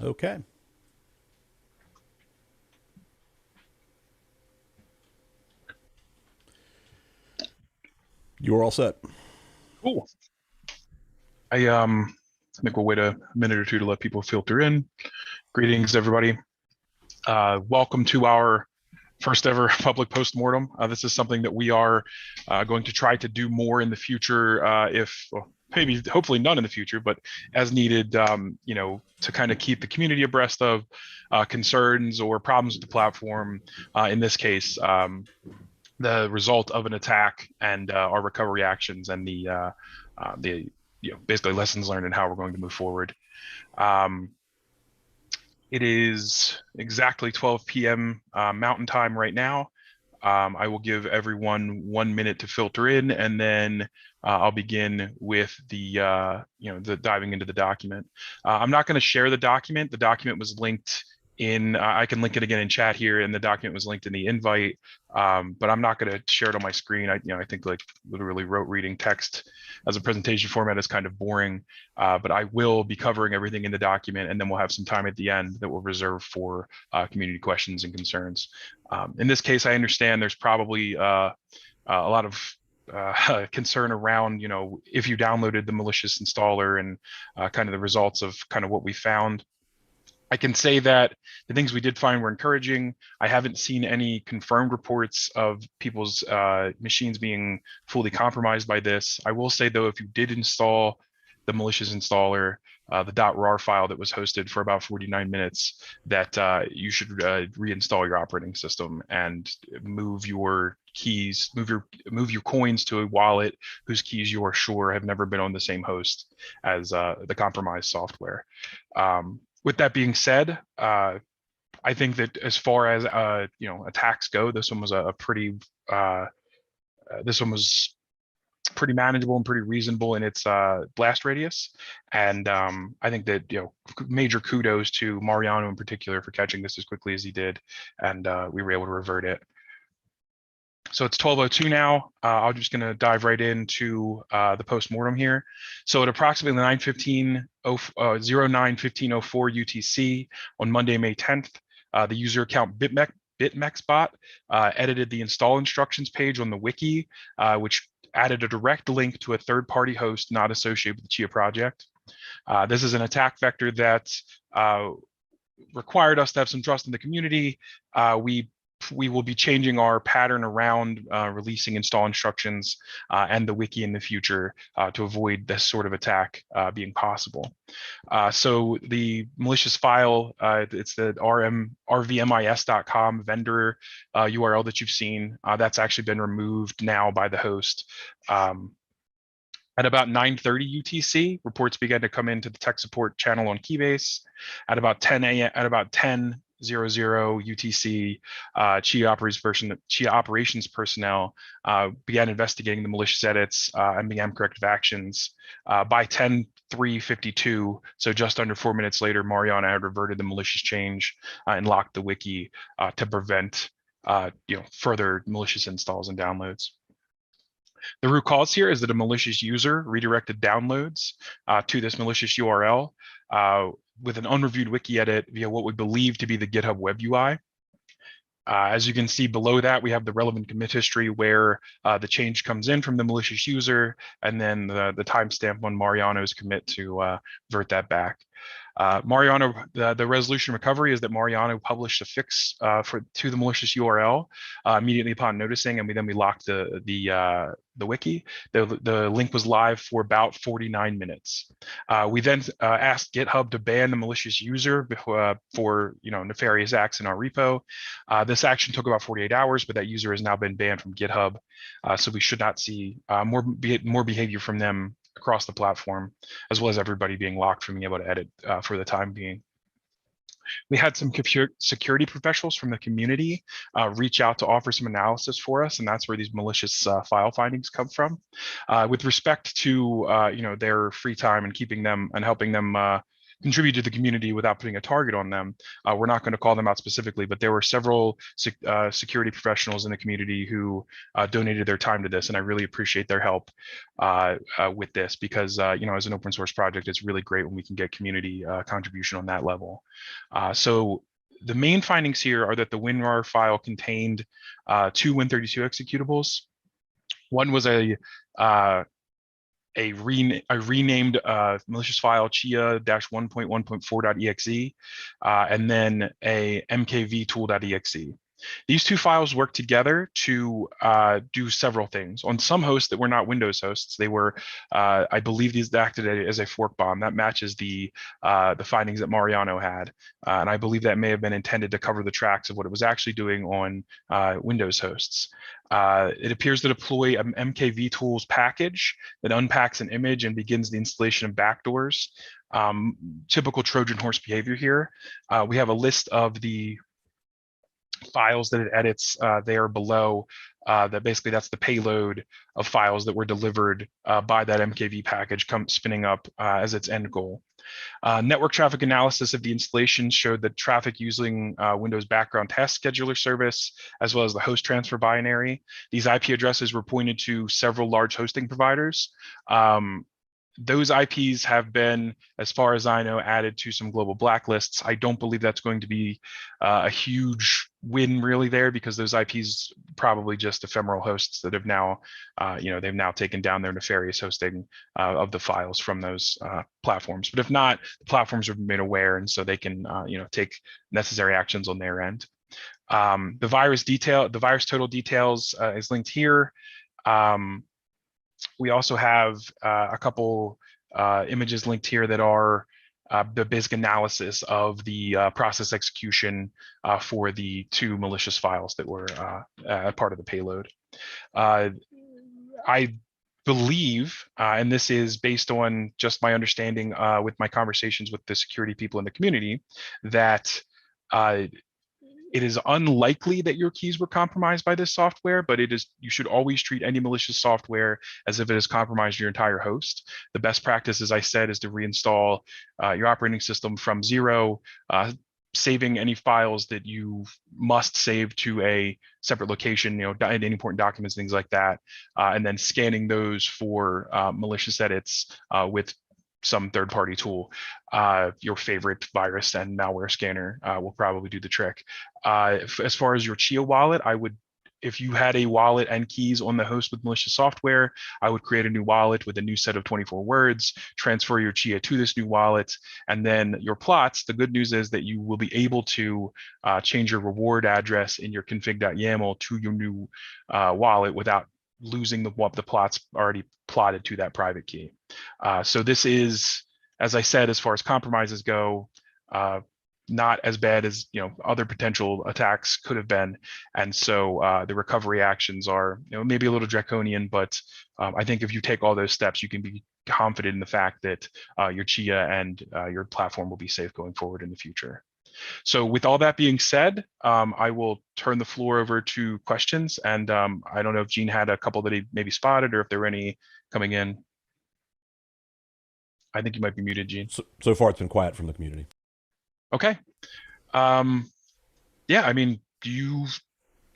Okay. You're all set. Cool. I think we'll wait a minute or two to let people filter in. Greetings, everybody. Welcome to our first ever public postmortem. This is something that we are going to try to do more in the future, if well, maybe hopefully none in the future, but as needed, to kind of keep the community abreast of concerns or problems with the platform. In this case, the result of an attack and our recovery actions and the basically lessons learned and how we're going to move forward. It is exactly 12 p.m. Mountain Time right now. I will give everyone 1 minute to filter in, and then I'll begin with the diving into the document. I'm not going to share the document. The document was linked in. I can link it again in chat here, and the document was linked in the invite. But I'm not going to share it on my screen. I think like literally rote reading text as a presentation format is kind of boring. But I will be covering everything in the document, and then we'll have some time at the end that we'll reserve for community questions and concerns. In this case, I understand there's probably a lot of concern around, if you downloaded the malicious installer and kind of the results of kind of what we found. I can say that the things we did find were encouraging. I haven't seen any confirmed reports of people's machines being fully compromised by this. I will say, though, if you did install the malicious installer, the .rar file that was hosted for about 49 minutes, that you should reinstall your operating system and move your keys, move your coins to a wallet whose keys you are sure have never been on the same host as the compromised software. With that being said, I think that as far as attacks go, this one was pretty manageable and pretty reasonable in its blast radius. And I think that major kudos to Mariano in particular for catching this as quickly as he did, and we were able to revert it. So it's 12:02 now. I'm just going to dive right into the postmortem here. So at approximately 09:15:04 UTC on Monday, May 10th, the user account BitMEXBot edited the install instructions page on the wiki, which added a direct link to a third-party host not associated with the Chia project. This is an attack vector that required us to have some trust in the community. We will be changing our pattern around releasing install instructions and the wiki in the future to avoid this sort of attack being possible. So the malicious file, it's the rvmis.com vendor URL that you've seen. That's actually been removed now by the host. At about 9:30 UTC, reports began to come into the tech support channel on Keybase. At about 10:00 UTC, Chia operations personnel began investigating the malicious edits and began corrective actions. By 10:03:52, so just under 4 minutes later, Mariana had reverted the malicious change and locked the wiki to prevent further malicious installs and downloads. The root cause here is that a malicious user redirected downloads to this malicious URL with an unreviewed wiki edit via what we believe to be the GitHub web UI. As you can see below that, we have the relevant commit history where the change comes in from the malicious user, and then the timestamp on Mariano's commit to revert that back. Mariano, the resolution recovery is that Mariano published a fix to the malicious URL immediately upon noticing, and we locked the wiki. The link was live for about 49 minutes. We then asked GitHub to ban the malicious user for nefarious acts in our repo. This action took about 48 hours, but that user has now been banned from GitHub, so we should not see more behavior from them across the platform, as well as everybody being locked from being able to edit for the time being. We had some security professionals from the community reach out to offer some analysis for us, and that's where these malicious file findings come from. With respect to their free time and keeping them and helping them contribute to the community without putting a target on them. We're not going to call them out specifically, but there were several security professionals in the community who donated their time to this, and I really appreciate their help with this because as an open source project, it's really great when we can get community contribution on that level. So the main findings here are that the WinRAR file contained two Win32 executables. One was a renamed malicious file Chia-1.1.4.exe, and then a mkvtool.exe. These two files work together to do several things. On some hosts that were not Windows hosts, they were, I believe, these acted as a fork bomb. That matches the findings that Mariano had, and I believe that may have been intended to cover the tracks of what it was actually doing on Windows hosts. It appears to deploy an mkvtools package that unpacks an image and begins the installation of backdoors. Typical Trojan horse behavior here. We have a list of the files that it edits there below. That basically that's the payload of files that were delivered by that MKV package spinning up as its end goal. Network traffic analysis of the installation showed that traffic using Windows background task scheduler service, as well as the host transfer binary. These IP addresses were pointed to several large hosting providers. Those IPs have been, as far as I know, added to some global blacklists. I don't believe that's going to be a huge win really there, because those IPs probably just ephemeral hosts that have now, they've now taken down their nefarious hosting of the files from those platforms. But if not, the platforms have been made aware, and so they can, take necessary actions on their end. The virus total details is linked here. We also have a couple images linked here that are the basic analysis of the process execution for the two malicious files that were part of the payload. I believe, and this is based on just my understanding with my conversations with the security people in the community, that it is unlikely that your keys were compromised by this software, but you should always treat any malicious software as if it has compromised your entire host. The best practice, as I said, is to reinstall your operating system from zero, saving any files that you must save to a separate location, any important documents, things like that, and then scanning those for malicious edits with some third-party tool. Your favorite virus and malware scanner will probably do the trick. As far as your Chia wallet, if you had a wallet and keys on the host with malicious software, I would create a new wallet with a new set of 24 words, transfer your Chia to this new wallet, and then your plots. The good news is that you will be able to change your reward address in your config.yaml to your new wallet without losing the plots already plotted to that private key. So this is, as I said, as far as compromises go, not as bad as other potential attacks could have been, and so the recovery actions are maybe a little draconian, but I think if you take all those steps, you can be confident in the fact that your Chia and your platform will be safe going forward in the future. So with all that being said, I will turn the floor over to questions. And I don't know if Gene had a couple that he maybe spotted, or if there were any coming in. I think you might be muted, Gene. So far, it's been quiet from the community. Okay. Yeah, I mean, do you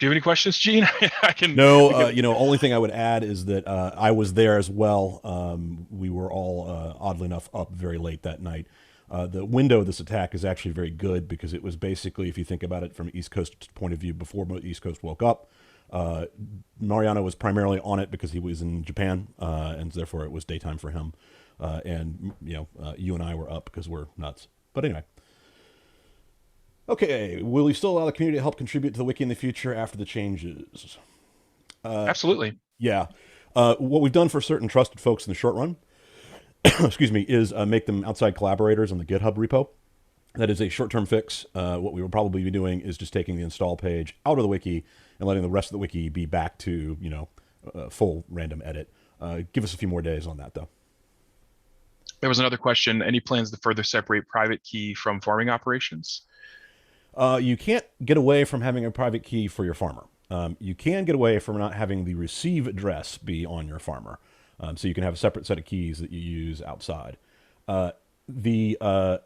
have any questions, Gene? I can. No, only thing I would add is that I was there as well. We were all, oddly enough, up very late that night. The window of this attack is actually very good, because it was basically, if you think about it from East Coast point of view, before the East Coast woke up, Mariano was primarily on it because he was in Japan, and therefore it was daytime for him. And you and I were up because we're nuts. But anyway. Okay, will you still allow the community to help contribute to the wiki in the future after the changes? Absolutely. Yeah. What we've done for certain trusted folks in the short run, excuse me, is make them outside collaborators on the GitHub repo. That is a short-term fix. What we will probably be doing is just taking the install page out of the wiki and letting the rest of the wiki be back to, full random edit. Give us a few more days on that, though. There was another question. Any plans to further separate private key from farming operations? You can't get away from having a private key for your farmer. You can get away from not having the receive address be on your farmer. So you can have a separate set of keys that you use outside. The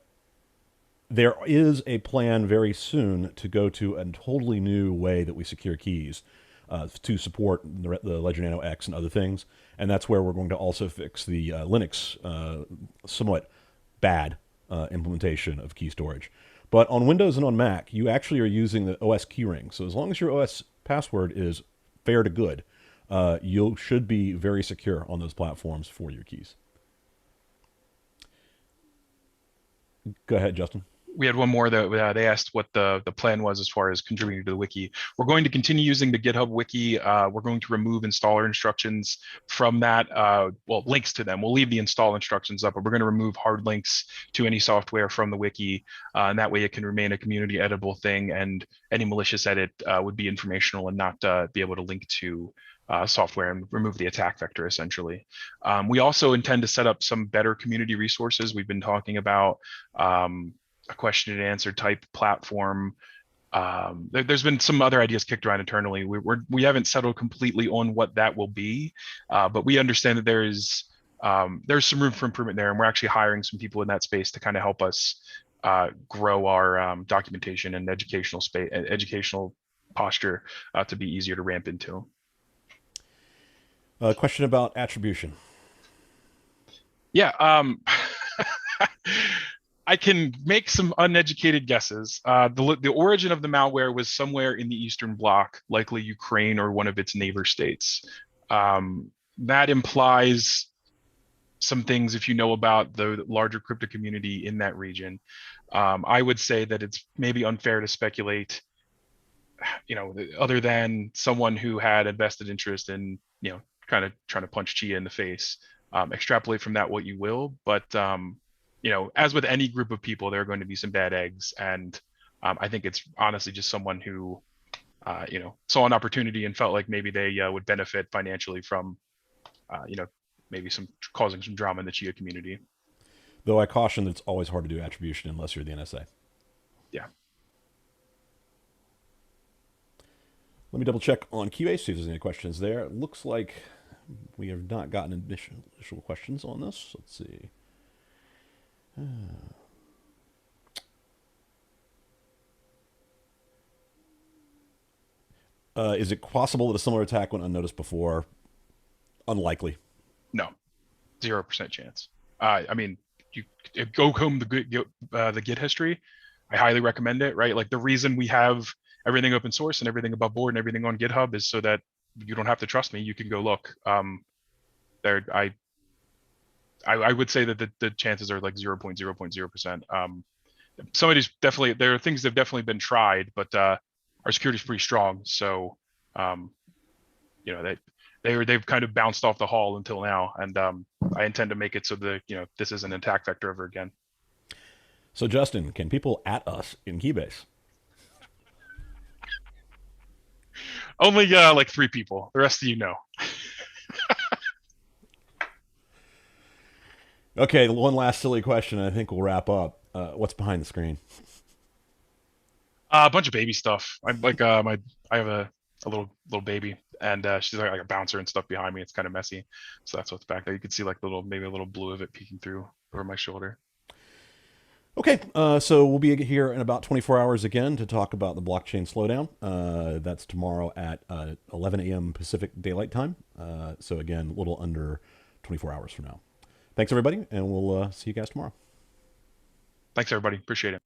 There is a plan very soon to go to a totally new way that we secure keys to support the Ledger Nano X and other things. And that's where we're going to also fix the Linux somewhat bad implementation of key storage. But on Windows and on Mac, you actually are using the OS keyring. So as long as your OS password is fair to good, you should be very secure on those platforms for your keys. Go ahead, Justin. We had one more that they asked what the plan was as far as contributing to the wiki. We're going to continue using the GitHub wiki. We're going to remove installer instructions from that. Well, links to them. We'll leave the install instructions up, but we're going to remove hard links to any software from the wiki, and that way it can remain a community editable thing. And any malicious edit would be informational and not be able to link to software and remove the attack vector, essentially. We also intend to set up some better community resources. We've been talking about a question and answer type platform. There's been some other ideas kicked around internally. We haven't settled completely on what that will be, but we understand that there's some room for improvement there, and we're actually hiring some people in that space to kind of help us grow our documentation and educational posture to be easier to ramp into. Question about attribution. Yeah. I can make some uneducated guesses. The origin of the malware was somewhere in the Eastern Bloc, likely Ukraine or one of its neighbor states. That implies some things if you know about the larger crypto community in that region. I would say that it's maybe unfair to speculate, other than someone who had a vested interest in, kind of trying to punch Chia in the face. Extrapolate from that what you will, but as with any group of people, there are going to be some bad eggs. And I think it's honestly just someone who, saw an opportunity and felt like maybe they would benefit financially from, maybe causing some drama in the Chia community. Though I caution that it's always hard to do attribution unless you're the NSA. Yeah. Let me double check on Keybase, see if there's any questions there. It looks like we have not gotten initial questions on this. Let's see. Is it possible that a similar attack went unnoticed before? Unlikely. No, 0% chance. I mean, you go home the Git history. I highly recommend it. Right, like the reason we have everything open source and everything above board and everything on GitHub is so that you don't have to trust me. You can go look. I would say that the chances are like 0.0%. Somebody's definitely, there are things that have definitely been tried, but our security is pretty strong. So, they've kind of bounced off the hall until now, and I intend to make it so that this isn't an attack vector ever again. So, Justin, can people at us in Keybase? Only like 3 people. The rest of you know. Okay, one last silly question, and I think we'll wrap up. What's behind the screen? A bunch of baby stuff. I'm like I have a little baby, and she's like a bouncer and stuff behind me. It's kind of messy, so that's what's back there. You can see like maybe a little blue of it peeking through over my shoulder. Okay, so we'll be here in about 24 hours again to talk about the blockchain slowdown. That's tomorrow at 11 a.m. Pacific Daylight Time. So again, a little under 24 hours from now. Thanks, everybody, and we'll see you guys tomorrow. Thanks, everybody. Appreciate it.